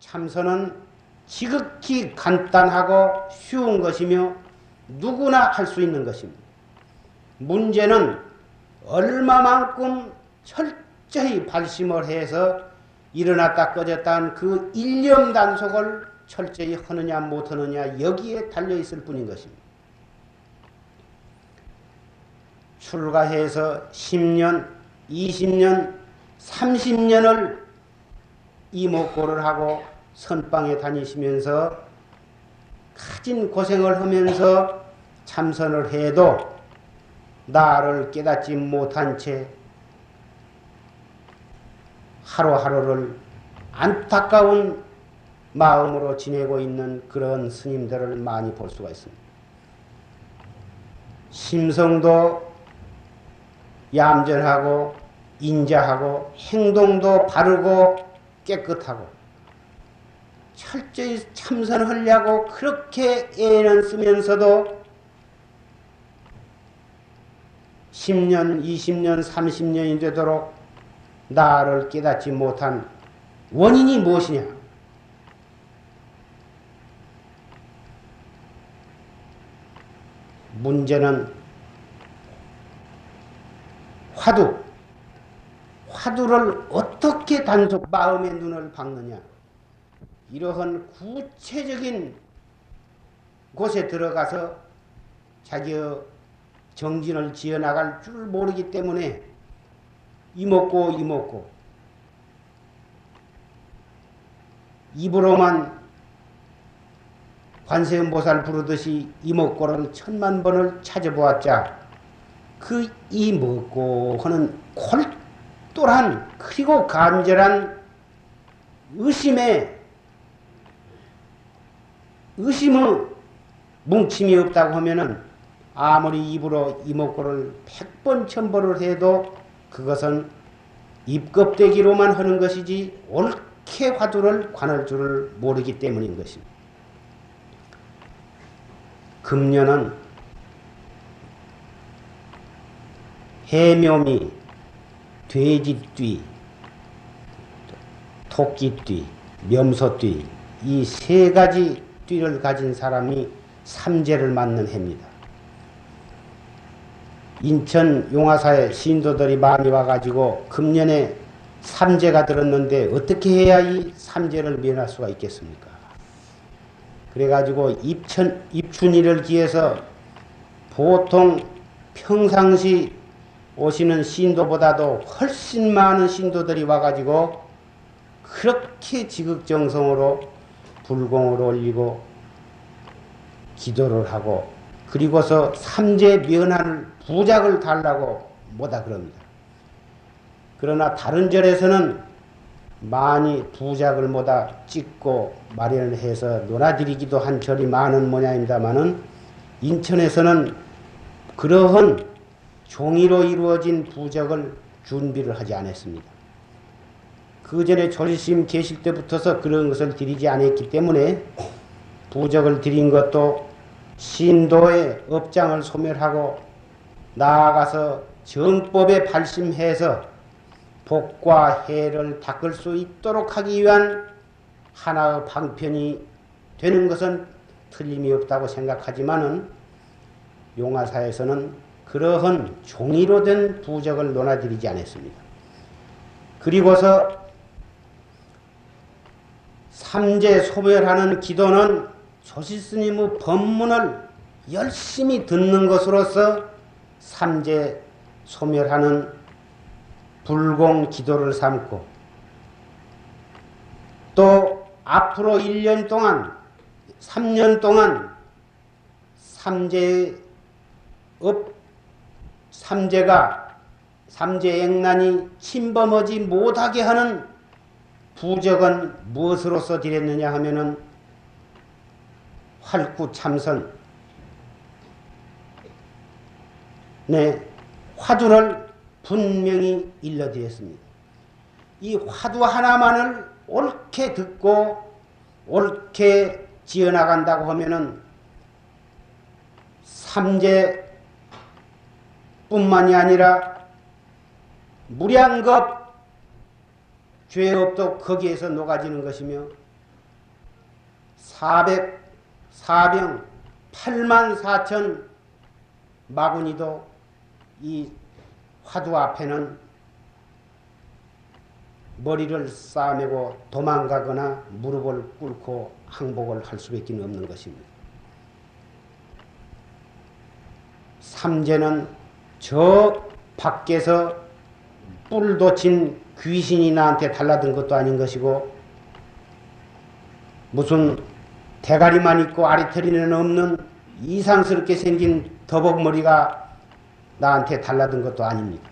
참선은 지극히 간단하고 쉬운 것이며 누구나 할 수 있는 것입니다. 문제는 얼마만큼 철저히 발심을 해서 일어났다 꺼졌다는 그 일념 단속을 철저히 하느냐 못하느냐 여기에 달려있을 뿐인 것입니다. 출가해서 10년, 20년, 30년을 이목고를 하고 선방에 다니시면서 가진 고생을 하면서 참선을 해도 나를 깨닫지 못한 채 하루하루를 안타까운 마음으로 지내고 있는 그런 스님들을 많이 볼 수가 있습니다. 심성도 얌전하고 인자하고 행동도 바르고 깨끗하고 철저히 참선하려고 그렇게 애는 쓰면서도 10년, 20년, 30년이 되도록 나를 깨닫지 못한 원인이 무엇이냐? 문제는 화두를 어떻게 단속 마음의 눈을 박느냐? 이러한 구체적인 곳에 들어가서 자기의 정진을 지어나갈 줄 모르기 때문에 이먹고 입으로만 관세음보살 부르듯이 이먹고를 1000만 번을 찾아보았자 그 이먹고 하는 골똘한 그리고 간절한 의심의 뭉침이 없다고 하면은 아무리 입으로 이먹고를 100번 1000번을 해도 그것은 입껍데기로만 하는 것이지 옳게 화두를 관할 줄을 모르기 때문인 것입니다. 금년은 해묘미, 돼지띠, 토끼띠, 염소띠 이 세 가지 띠를 가진 사람이 삼재를 맞는 해입니다. 인천 용화사에 신도들이 많이 와가지고 금년에 삼재가 들었는데 어떻게 해야 이 삼재를 면할 수가 있겠습니까? 그래가지고 입춘일을 기해서 보통 평상시 오시는 신도보다도 훨씬 많은 신도들이 와가지고 그렇게 지극정성으로 불공을 올리고 기도를 하고 그리고서 삼재 면할 부작을 달라고 뭐다 그럽니다. 그러나 다른 절에서는 많이 부작을 뭐다 찍고 마련을 해서 놀아드리기도 한 절이 많은 모양입니다마는 인천에서는 그러한 종이로 이루어진 부작을 준비를 하지 않았습니다. 그 전에 조리심 계실 때부터서 그런 것을 드리지 않았기 때문에 부작을 드린 것도 신도의 업장을 소멸하고 나아가서 정법에 발심해서 복과 해를 닦을 수 있도록 하기 위한 하나의 방편이 되는 것은 틀림이 없다고 생각하지만은 용화사에서는 그러한 종이로 된 부적을 논하드리지 않았습니다. 그리고서 삼재 소멸하는 기도는 조실스님의 법문을 열심히 듣는 것으로서 삼재 소멸하는 불공 기도를 삼고 또 앞으로 1년 동안 3년 동안 삼재액난이 침범하지 못하게 하는 부적은 무엇으로서 드렸느냐 하면은 활구참선 화두를 분명히 일러드렸습니다. 이 화두 하나만을 옳게 듣고 옳게 지어나간다고 하면은 삼재뿐만이 아니라 무량겁 죄업도 거기에서 녹아지는 것이며 404병 84,000 마구니도 이 화두 앞에는 머리를 싸매고 도망가거나 무릎을 꿇고 항복을 할 수밖에 없는 것입니다. 삼재는 저 밖에서 뿔도 친 귀신이 나한테 달라든 것도 아닌 것이고 무슨 대가리만 있고 아리털이는 없는 이상스럽게 생긴 더벅머리가 나한테 달라든 것도 아닙니다.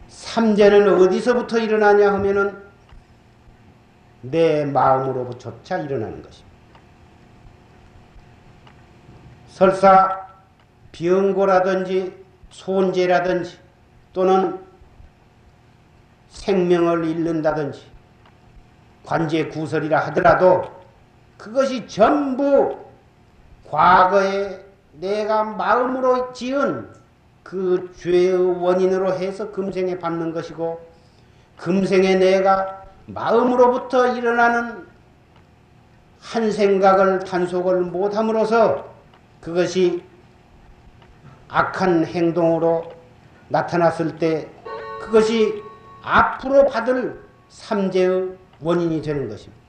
삼재는 어디서부터 일어나냐 하면은 내 마음으로부터조차 일어나는 것입니다. 설사 병고라든지 손재라든지 또는 생명을 잃는다든지 관제구설이라 하더라도 그것이 전부 과거에 내가 마음으로 지은 그 죄의 원인으로 해서 금생에 받는 것이고 금생에 내가 마음으로부터 일어나는 한 생각을 단속을 못함으로써 그것이 악한 행동으로 나타났을 때 그것이 앞으로 받을 삼재의 원인이 되는 것입니다.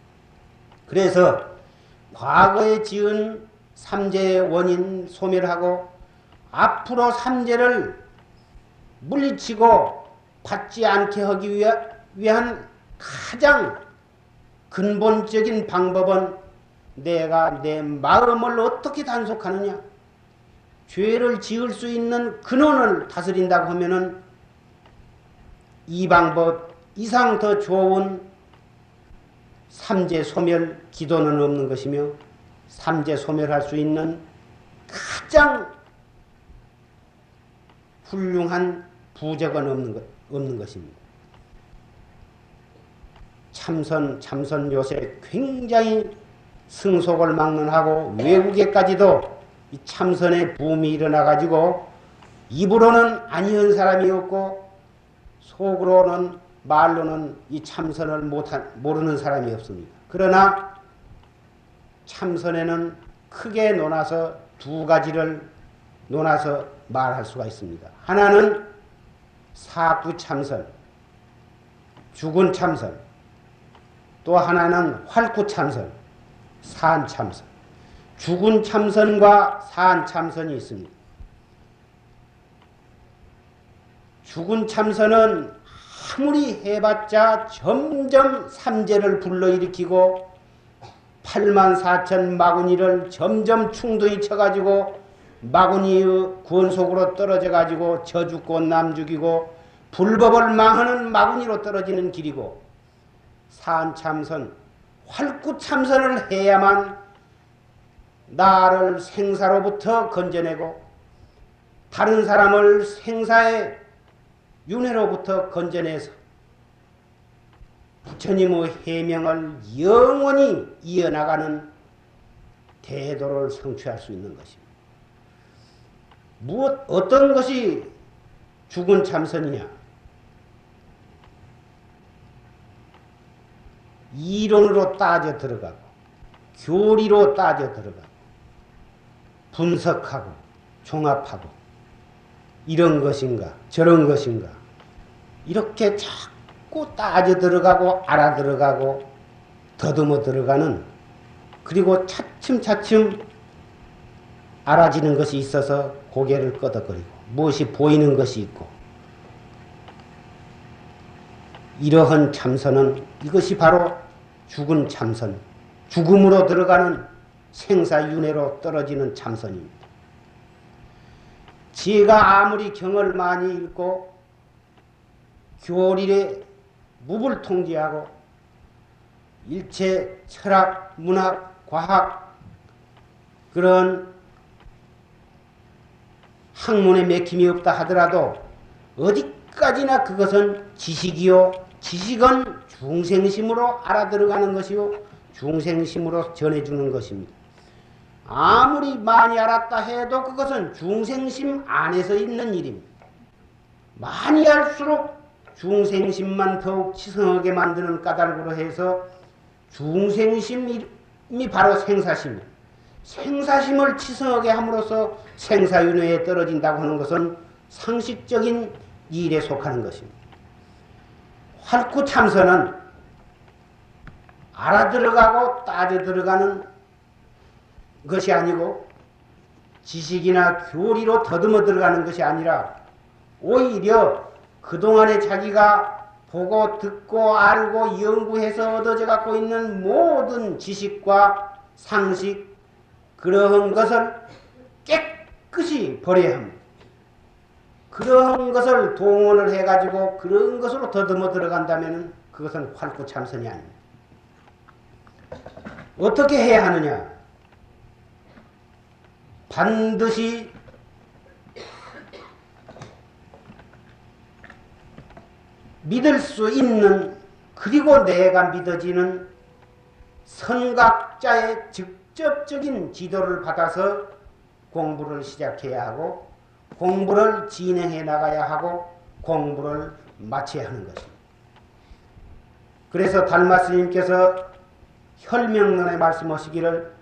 그래서 과거에 지은 삼재의 원인 소멸하고 앞으로 삼재를 물리치고 받지 않게 하기 위한 가장 근본적인 방법은 내가 내 마음을 어떻게 단속하느냐. 죄를 지을 수 있는 근원을 다스린다고 하면은 이 방법 이상 더 좋은 삼재 소멸 기도는 없는 것이며 삼재 소멸할 수 있는 가장 훌륭한 부적은 없는 것입니다. 참선 요새 굉장히 승속을 막론하고 외국에까지도 이 참선의 붐이 일어나가지고 입으로는 아니한 사람이 없고 속으로는 말로는 이 참선을 모르는 사람이 없습니다. 그러나 참선에는 크게 논아서 두 가지를 논아서 말할 수가 있습니다. 하나는 사구참선, 죽은 참선, 또 하나는 활구참선, 산참선. 죽은 참선과 산참선이 있습니다. 죽은 참선은 아무리 해봤자 점점 삼재를 불러일으키고 84,000 마구니를 점점 충동이 쳐가지고 마구니의 권속으로 떨어져가지고 저 죽고 남 죽이고 불법을 망하는 마구니로 떨어지는 길이고, 산참선, 활구참선을 해야만 나를 생사로부터 건져내고 다른 사람을 생사의 윤회로부터 건져내서 부처님의 해명을 영원히 이어나가는 대도를 성취할 수 있는 것입니다. 어떤 것이 죽은 참선이냐? 이론으로 따져 들어가고 교리로 따져 들어가고 분석하고 종합하고 이런 것인가 저런 것인가 이렇게 자꾸 따져 들어가고 알아 들어가고 더듬어 들어가는, 그리고 차츰차츰 알아지는 것이 있어서 고개를 끄덕거리고 무엇이 보이는 것이 있고, 이러한 참선은 이것이 바로 죽은 참선, 죽음으로 들어가는 생사윤회로 떨어지는 참선입니다. 제가 아무리 경을 많이 읽고 교리에 무불 통지하고 일체 철학, 문학, 과학 그런 학문에 맥힘이 없다 하더라도 어디까지나 그것은 지식이요, 지식은 중생심으로 알아들어가는 것이요 중생심으로 전해주는 것입니다. 아무리 많이 알았다 해도 그것은 중생심 안에서 있는 일입니다. 많이 알수록 중생심만 더욱 치성하게 만드는 까닭으로 해서 중생심 바로 생사심. 생사심을 치성하게 함으로써 생사윤회에 떨어진다고 하는 것은 상식적인 일에 속하는 것입니다. 활구참선은 알아들어가고 따져들어가는 것이 아니고 지식이나 교리로 더듬어 들어가는 것이 아니라 오히려 그동안에 자기가 보고 듣고 알고 연구해서 얻어져 갖고 있는 모든 지식과 상식 그러한 것을 깨끗이 버려야 합니다. 그런 것을 동원을 해가지고 그런 것으로 더듬어 들어간다면 그것은 활구참선이 아닙니다. 어떻게 해야 하느냐? 반드시 믿을 수 있는 그리고 내가 믿어지는 선각자의 직접적인 지도를 받아서 공부를 시작해야 하고 공부를 진행해 나가야 하고 공부를 마쳐야 하는 것입니다. 그래서 달마 스님께서 혈명론에 말씀하시기를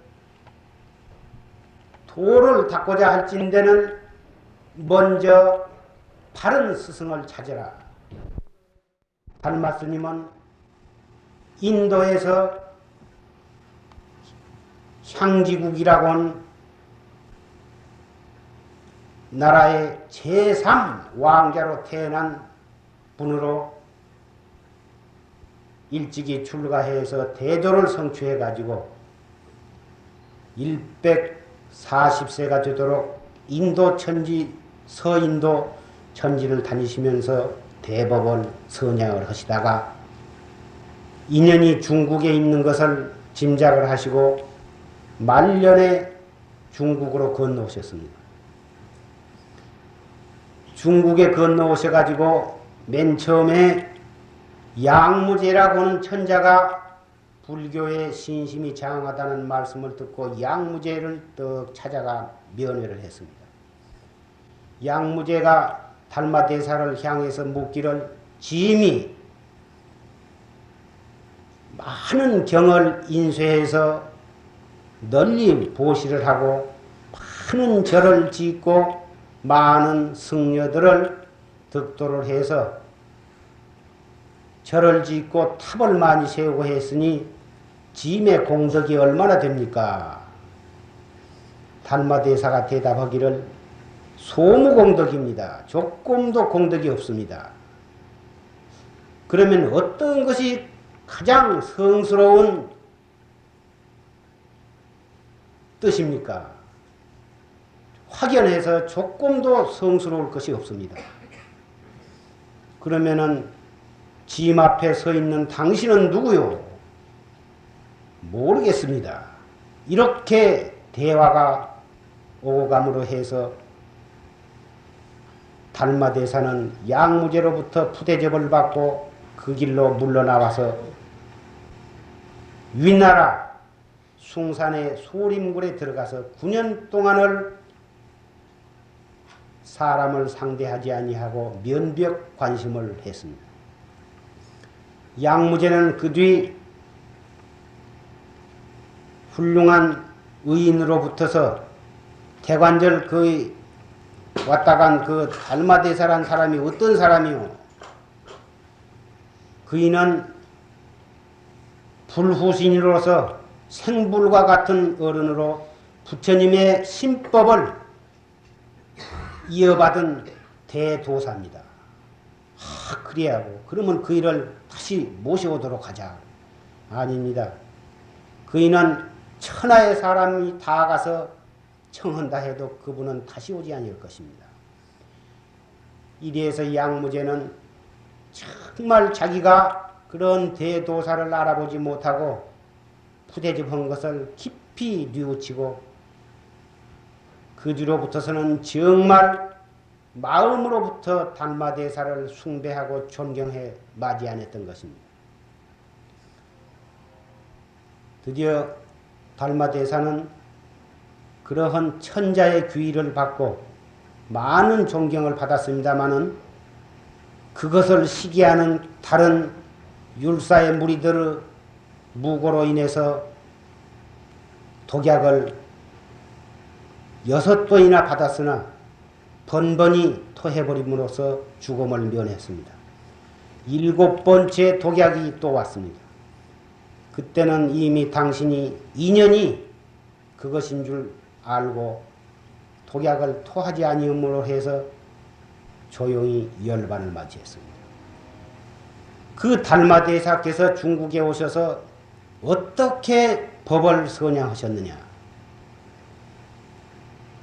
도를 닦고자 할진대는 먼저 바른 스승을 찾아라. 달마 스님은 인도에서 향지국이라고 하는 나라의 제3왕자로 태어난 분으로 일찍이 출가해서 대도를 성취해 가지고 140세가 되도록 인도 천지 서인도 천지를 다니시면서 대법을 선양을 하시다가 인연이 중국에 있는 것을 짐작을 하시고 말년에 중국으로 건너오셨습니다. 중국에 건너오셔가지고 맨 처음에 양무제라고 하는 천자가 불교에 신심이 장하다는 말씀을 듣고 양무제를 떡 찾아가 면회를 했습니다. 양무제가 달마대사를 향해서 묻기를 짐이 많은 경을 인쇄해서 널리 보시를 하고 많은 절을 짓고 많은 승려들을 득도를 해서 절을 짓고 탑을 많이 세우고 했으니 짐의 공덕이 얼마나 됩니까? 달마대사가 대답하기를 소무공덕입니다. 조금도 공덕이 없습니다. 그러면 어떤 것이 가장 성스러운 뜻입니까? 확연해서 조금도 성스러울 것이 없습니다. 그러면은 짐 앞에 서 있는 당신은 누구요? 모르겠습니다. 이렇게 대화가 오고 감으로 해서 달마대사는 양무제로부터 푸대접을 받고 그 길로 물러나와서 위나라 숭산의 소림굴에 들어가서 9년 동안을 사람을 상대하지 아니하고 면벽 관심을 했습니다. 양무제는 그 뒤 훌륭한 의인으로 붙어서 대관절 그 왔다 간 그 달마대사란 사람이 어떤 사람이요? 그이는 불후신으로서 생불과 같은 어른으로 부처님의 신법을 이어받은 대도사입니다. 그래야 하고 그러면 그 일을 다시 모셔오도록 하자. 아닙니다. 그이는 천하의 사람이 다 가서 청한다 해도 그분은 다시 오지 않을 것입니다. 이래서 양무제는 정말 자기가 그런 대도사를 알아보지 못하고 푸대접한 것을 깊이 뉘우치고 그 뒤로부터서는 정말 마음으로부터 달마대사를 숭배하고 존경해 맞이 안 했던 것입니다. 드디어 달마대사는 그러한 천자의 귀의를 받고 많은 존경을 받았습니다마는 그것을 시기하는 다른 율사의 무리들의 무고로 인해서 독약을 6번이나 받았으나 번번이 토해버림으로써 죽음을 면했습니다. 7번째 독약이 또 왔습니다. 그때는 이미 당신이 인연이 그것인 줄 알고 독약을 토하지 아니함으로 해서 조용히 열반을 맞이했습니다. 그 달마대사께서 중국에 오셔서 어떻게 법을 선양하셨느냐.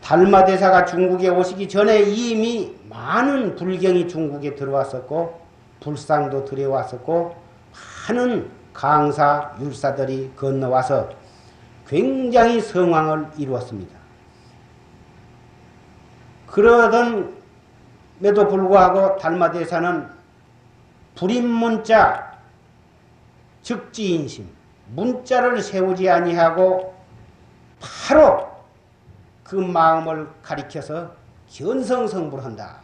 달마대사가 중국에 오시기 전에 이미 많은 불경이 중국에 들어왔었고 불상도 들여왔었고 많은 강사, 율사들이 건너와서 굉장히 성황을 이루었습니다. 그러던에도 불구하고 달마대사는 불임문자, 즉지인심, 문자를 세우지 아니하고 바로 그 마음을 가리켜서 견성성불한다.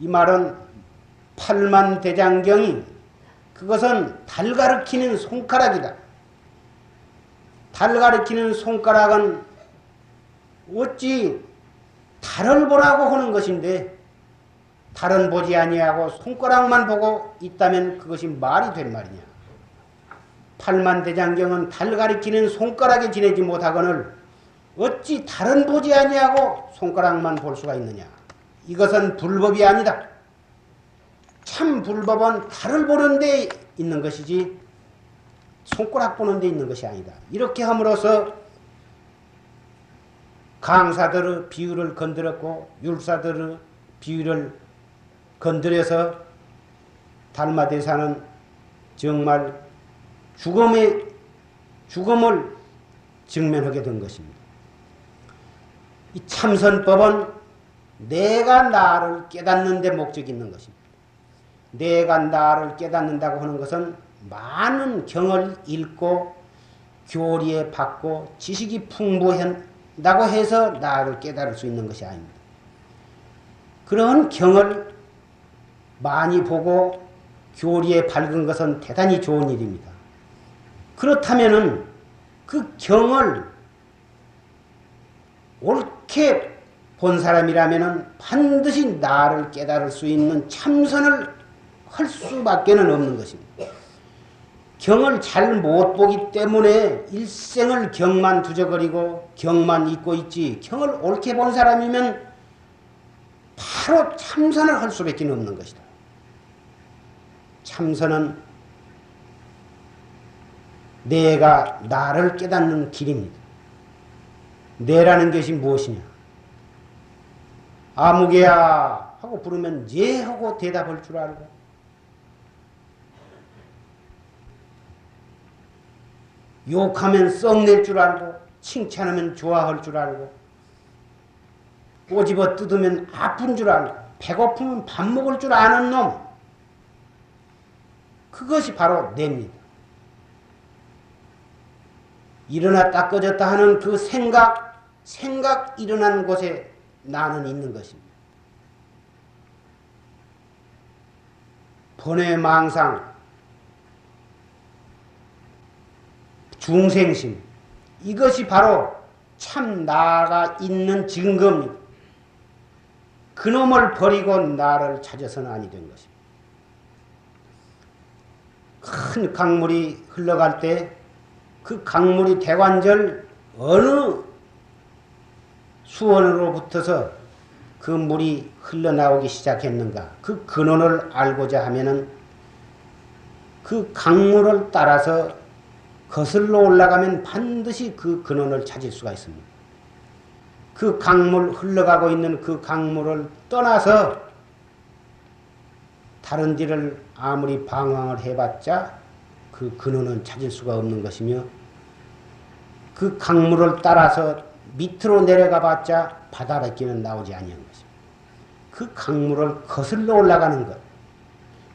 이 말은 팔만대장경이 그것은 달 가리키는 손가락이다. 달 가리키는 손가락은 어찌 달을 보라고 하는 것인데 달은 보지 아니하고 손가락만 보고 있다면 그것이 말이 된 말이냐. 팔만대장경은 달 가리키는 손가락에 지내지 못하거늘 어찌 달은 보지 아니하고 손가락만 볼 수가 있느냐. 이것은 불법이 아니다. 참 불법은 달을 보는 데 있는 것이지 손가락 보는 데 있는 것이 아니다. 이렇게 함으로써 강사들의 비유를 건드렸고 율사들의 비유를 건드려서 달마대사는 정말 죽음을 직면하게 된 것입니다. 이 참선법은 내가 나를 깨닫는 데 목적이 있는 것입니다. 내가 나를 깨닫는다고 하는 것은 많은 경을 읽고 교리에 받고 지식이 풍부한다고 해서 나를 깨달을 수 있는 것이 아닙니다. 그런 경을 많이 보고 교리에 밝은 것은 대단히 좋은 일입니다. 그렇다면은 그 경을 옳게 본 사람이라면은 반드시 나를 깨달을 수 있는 참선을 할 수밖에 없는 것입니다. 경을 잘 못 보기 때문에 일생을 경만 두저거리고 경만 잊고 있지, 경을 옳게 본 사람이면 바로 참선을 할 수밖에 없는 것이다. 참선은 내가 나를 깨닫는 길입니다. 내라는 것이 무엇이냐? 아무개야 하고 부르면 예 하고 대답할 줄 알고, 욕하면 썩낼 줄 알고, 칭찬하면 좋아할 줄 알고, 꼬집어 뜯으면 아픈 줄 알고, 배고프면 밥 먹을 줄 아는 놈, 그것이 바로 냅니다. 일어났다 꺼졌다 하는 그 생각 일어난 곳에 나는 있는 것입니다. 번외망상, 중생심, 이것이 바로 참 나가 있는 증거입니다. 그놈을 버리고 나를 찾아서는 아니 된 것입니다. 큰 강물이 흘러갈 때 그 강물이 대관절 어느 수원으로 붙어서 그 물이 흘러나오기 시작했는가, 그 근원을 알고자 하면은 그 강물을 따라서 거슬러 올라가면 반드시 그 근원을 찾을 수가 있습니다. 그 강물, 흘러가고 있는 그 강물을 떠나서 다른 데를 아무리 방황을 해봤자 그 근원은 찾을 수가 없는 것이며, 그 강물을 따라서 밑으로 내려가 봤자 바다밖에는 나오지 아니한 것입니다. 그 강물을 거슬러 올라가는 것,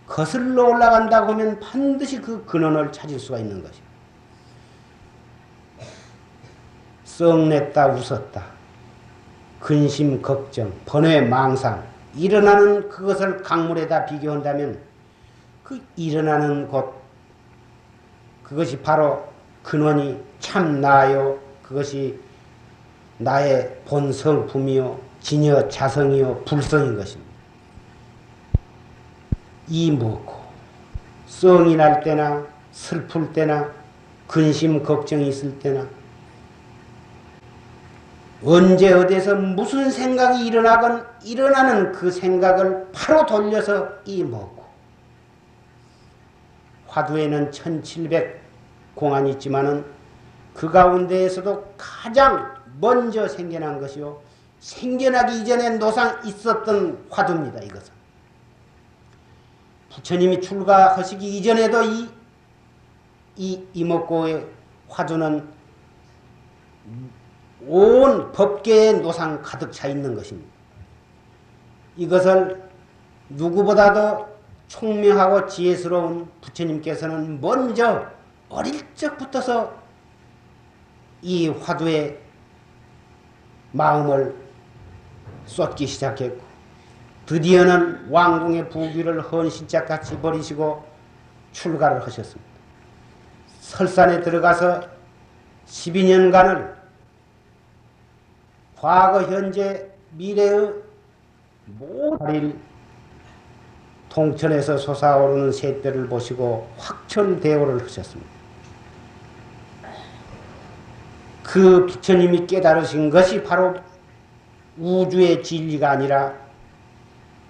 거슬러 올라간다고 하면 반드시 그 근원을 찾을 수가 있는 것입니다. 썩냈다 웃었다, 근심 걱정, 번외 망상, 일어나는 그것을 강물에다 비교한다면 그 일어나는 곳, 그것이 바로 근원이 참 나요. 그것이 나의 본 성품이요, 진여 자성이요, 불성인 것입니다. 이 무엇고 성이 날 때나 슬플 때나 근심 걱정이 있을 때나 언제 어디서 무슨 생각이 일어나건 일어나는 그 생각을 바로 돌려서 이 무엇고 화두에는 1700 공안이 있지만은 그 가운데에서도 가장 먼저 생겨난 것이요. 생겨나기 이전에 노상 있었던 화두입니다. 이것은. 부처님이 출가하시기 이전에도 이 이목고의 화두는 온 법계의 노상 가득 차 있는 것입니다. 이것을 누구보다도 총명하고 지혜스러운 부처님께서는 먼저 어릴 적부터서 이 화두에 마음을 쏟기 시작했고 드디어는 왕궁의 부귀를 헌신짝같이 버리시고 출가를 하셨습니다. 설산에 들어가서 12년간을 과거, 현재, 미래의 모든 동천에서 솟아오르는 새떼를 보시고 확천대오를 하셨습니다. 그 부처님이 깨달으신 것이 바로 우주의 진리가 아니라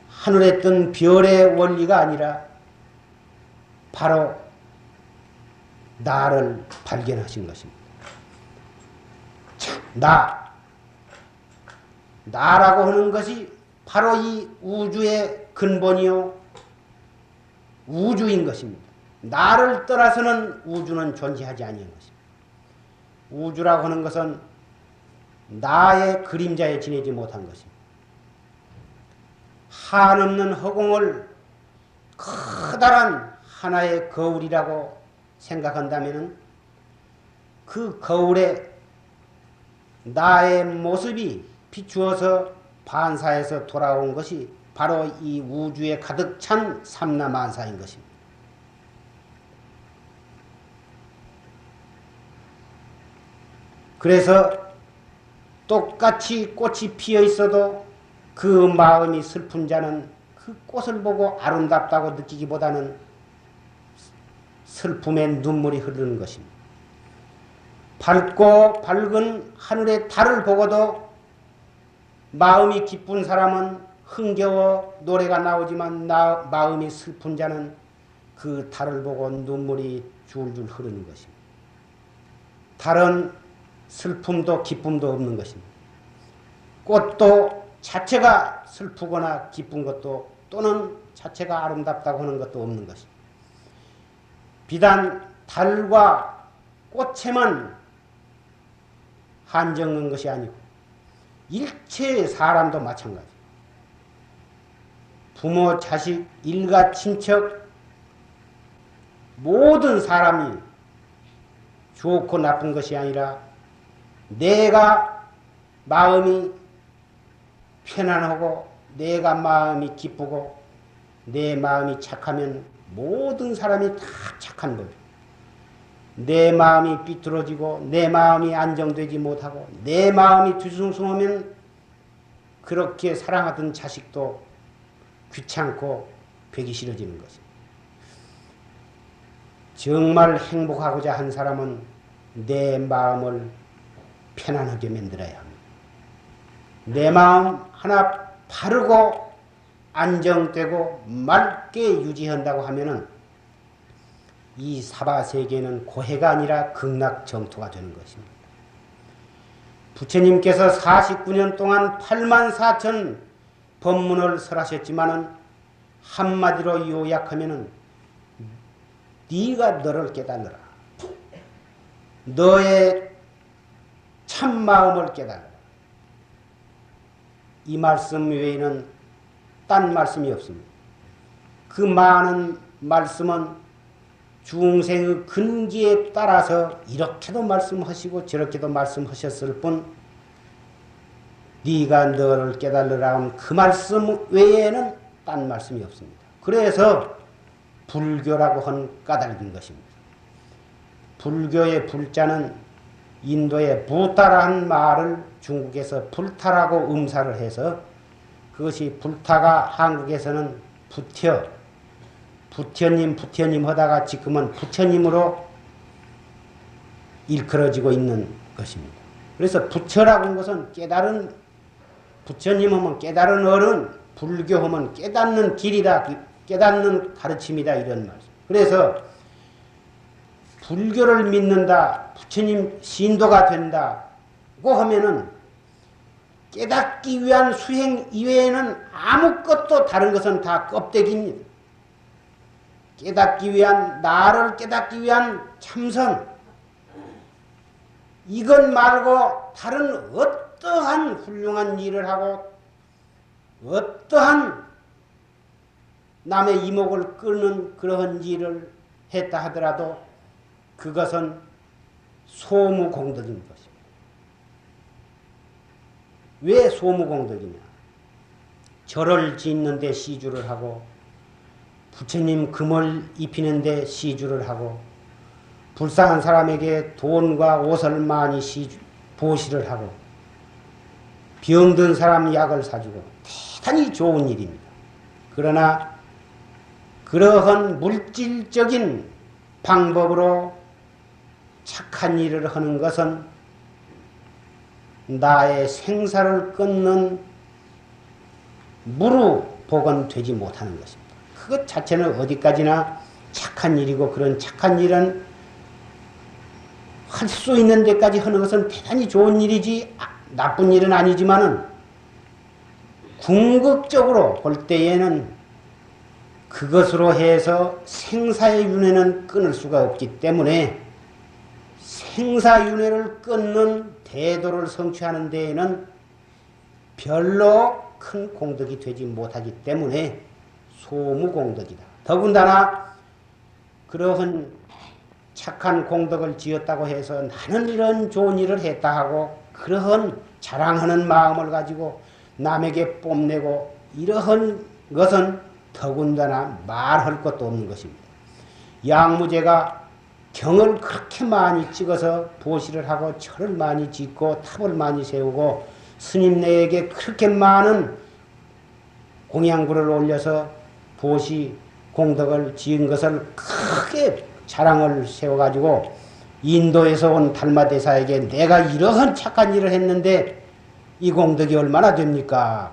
하늘에 뜬 별의 원리가 아니라 바로 나를 발견하신 것입니다. 나라고 하는 것이 바로 이 우주의 근본이요 우주인 것입니다. 나를 떠나서는 우주는 존재하지 아니한 것입니다. 우주라고 하는 것은 나의 그림자에 지내지 못한 것입니다. 한없는 허공을 커다란 하나의 거울이라고 생각한다면 그 거울에 나의 모습이 비추어서 반사해서 돌아온 것이 바로 이 우주에 가득 찬 삼라만사인 것입니다. 그래서 똑같이 꽃이 피어 있어도 그 마음이 슬픈 자는 그 꽃을 보고 아름답다고 느끼기보다는 슬픔에 눈물이 흐르는 것입니다. 밝고 밝은 하늘의 달을 보고도 마음이 기쁜 사람은 흥겨워 노래가 나오지만 마음이 슬픈 자는 그 달을 보고 눈물이 줄줄 흐르는 것입니다. 달은 슬픔도 기쁨도 없는 것입니다. 꽃도 자체가 슬프거나 기쁜 것도 또는 자체가 아름답다고 하는 것도 없는 것입니다. 비단 달과 꽃에만 한정된 것이 아니고 일체 사람도 마찬가지입니다. 부모, 자식, 일가, 친척 모든 사람이 좋고 나쁜 것이 아니라 내가 마음이 편안하고 내가 마음이 기쁘고 내 마음이 착하면 모든 사람이 다 착한 거죠. 내 마음이 삐뚤어지고 내 마음이 안정되지 못하고 내 마음이 뒤숭숭하면 그렇게 사랑하던 자식도 귀찮고 뵈기 싫어지는 것입니다. 정말 행복하고자 한 사람은 내 마음을 편안하게 만들어야 합니다. 내 마음 하나 바르고 안정되고 맑게 유지한다고 하면은 이 사바세계는 고해가 아니라 극락정토가 되는 것입니다. 부처님께서 49년 동안 84,000 법문을 설하셨지만은 한마디로 요약하면은 네가 너를 깨달으라. 너의 참마음을 깨달으라. 이 말씀 외에는 딴 말씀이 없습니다. 그 많은 말씀은 중생의 근기에 따라서 이렇게도 말씀하시고 저렇게도 말씀하셨을 뿐 네가 너를 깨달으라 하는 그 말씀 외에는 딴 말씀이 없습니다. 그래서 불교라고 한 까닭인 것입니다. 불교의 불자는 인도의 부타라는 말을 중국에서 불타라고 음사를 해서 그것이 불타가 한국에서는 부처님 하다가 지금은 부처님으로 일컬어지고 있는 것입니다. 그래서 부처라고 하는 것은 깨달은, 부처님 하면 깨달은 어른, 불교 하면 깨닫는 길이다, 깨닫는 가르침이다, 이런 말씀. 그래서 불교를 믿는다, 부처님 신도가 된다고 하면은 깨닫기 위한 수행 이외에는 아무것도 다른 것은 다 껍데기입니다. 깨닫기 위한, 나를 깨닫기 위한 참선, 이것 말고 다른 어떠한 훌륭한 일을 하고 어떠한 남의 이목을 끄는 그러한 일을 했다 하더라도 그것은 소무공덕인 것입니다. 왜 소무공덕이냐? 절을 짓는데 시주를 하고 부처님 금을 입히는데 시주를 하고 불쌍한 사람에게 돈과 옷을 많이 보시를 하고 병든 사람 약을 사주고 대단히 좋은 일입니다. 그러나 그러한 물질적인 방법으로 착한 일을 하는 것은 나의 생사를 끊는 무루복은 되지 못하는 것입니다. 그것 자체는 어디까지나 착한 일이고 그런 착한 일은 할 수 있는 데까지 하는 것은 대단히 좋은 일이지 나쁜 일은 아니지만은 궁극적으로 볼 때에는 그것으로 해서 생사의 윤회는 끊을 수가 없기 때문에 생사윤회를 끊는 대도를 성취하는 데에는 별로 큰 공덕이 되지 못하기 때문에 소무공덕이다. 더군다나 그러한 착한 공덕을 지었다고 해서 나는 이런 좋은 일을 했다 하고 그러한 자랑하는 마음을 가지고 남에게 뽐내고 이러한 것은 더군다나 말할 것도 없는 것입니다. 양무제가 경을 그렇게 많이 찍어서 보시를 하고 절을 많이 짓고 탑을 많이 세우고 스님네에게 그렇게 많은 공양구를 올려서 보시 공덕을 지은 것을 크게 자랑을 세워가지고 인도에서 온 달마대사에게 내가 이러한 착한 일을 했는데 이 공덕이 얼마나 됩니까?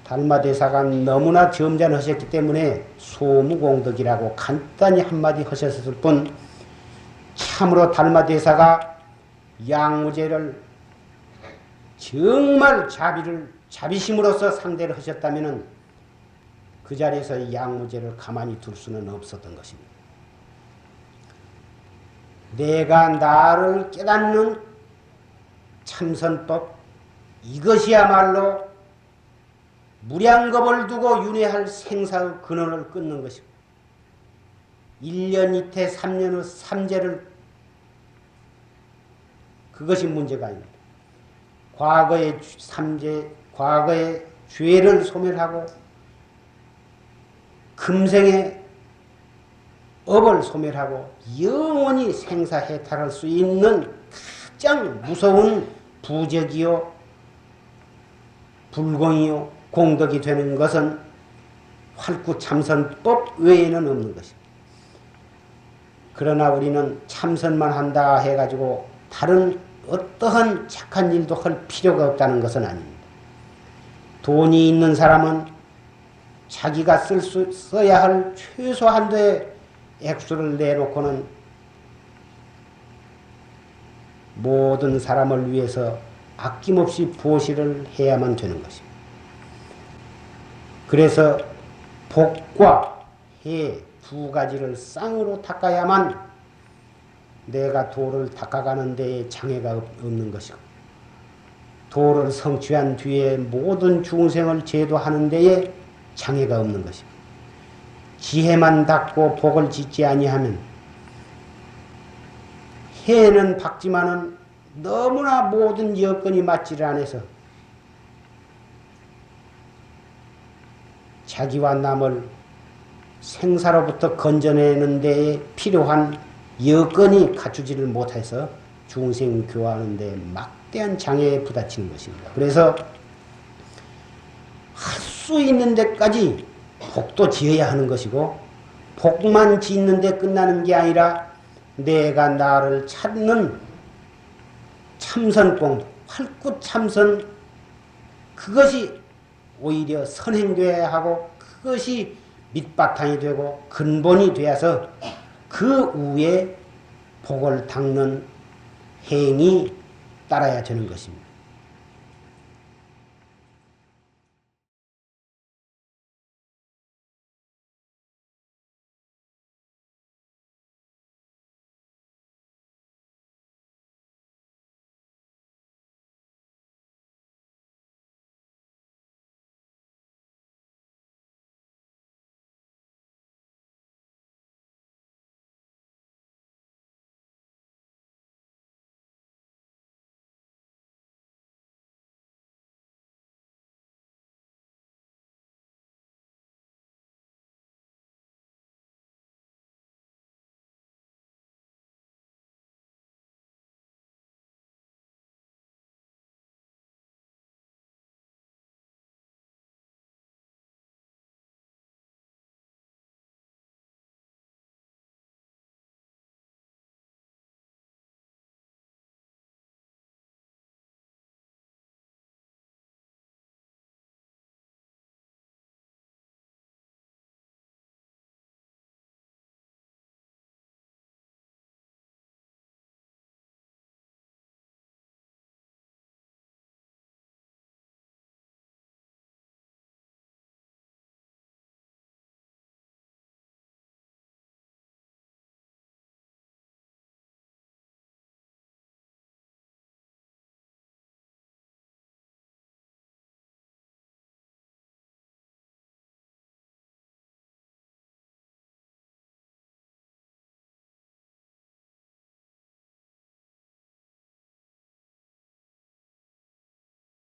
달마대사가 너무나 점잖으셨기 때문에 소무공덕이라고 간단히 한마디 하셨을 뿐 참으로 달마대사가 양무제를 정말 자비심으로서 상대를 하셨다면 그 자리에서 양무제를 가만히 둘 수는 없었던 것입니다. 내가 나를 깨닫는 참선법, 이것이야말로 무량겁을 두고 윤회할 생사의 근원을 끊는 것입니다. 1년 이태 3년 후 삼재를, 그것이 문제가 아닙니다. 과거의 삼재, 과거의 죄를 소멸하고 금생의 업을 소멸하고 영원히 생사해탈할 수 있는 가장 무서운 부적이요 불공이요 공덕이 되는 것은 활구참선법 외에는 없는 것입니다. 그러나 우리는 참선만 한다 해가지고 다른 어떠한 착한 일도 할 필요가 없다는 것은 아닙니다. 돈이 있는 사람은 자기가 써야 할 최소한도의 액수를 내놓고는 모든 사람을 위해서 아낌없이 보시를 해야만 되는 것입니다. 그래서 복과 해 두 가지를 쌍으로 닦아야만 내가 도를 닦아가는 데에 장애가 없는 것이고 도를 성취한 뒤에 모든 중생을 제도하는 데에 장애가 없는 것입니다. 지혜만 닦고 복을 짓지 아니하면 해는 박지만은 너무나 모든 여건이 맞지를 않아서 자기와 남을 생사로부터 건져내는 데에 필요한 여건이 갖추지를 못해서 중생 교화하는데 막대한 장애에 부딪히는 것입니다. 그래서 할 수 있는 데까지 복도 지어야 하는 것이고, 복만 짓는 데 끝나는 게 아니라 내가 나를 찾는 참선공, 활구 참선, 그것이 오히려 선행돼야 하고 그것이 밑바탕이 되고 근본이 되어서 그 위에 복을 닦는 행이 따라야 되는 것입니다.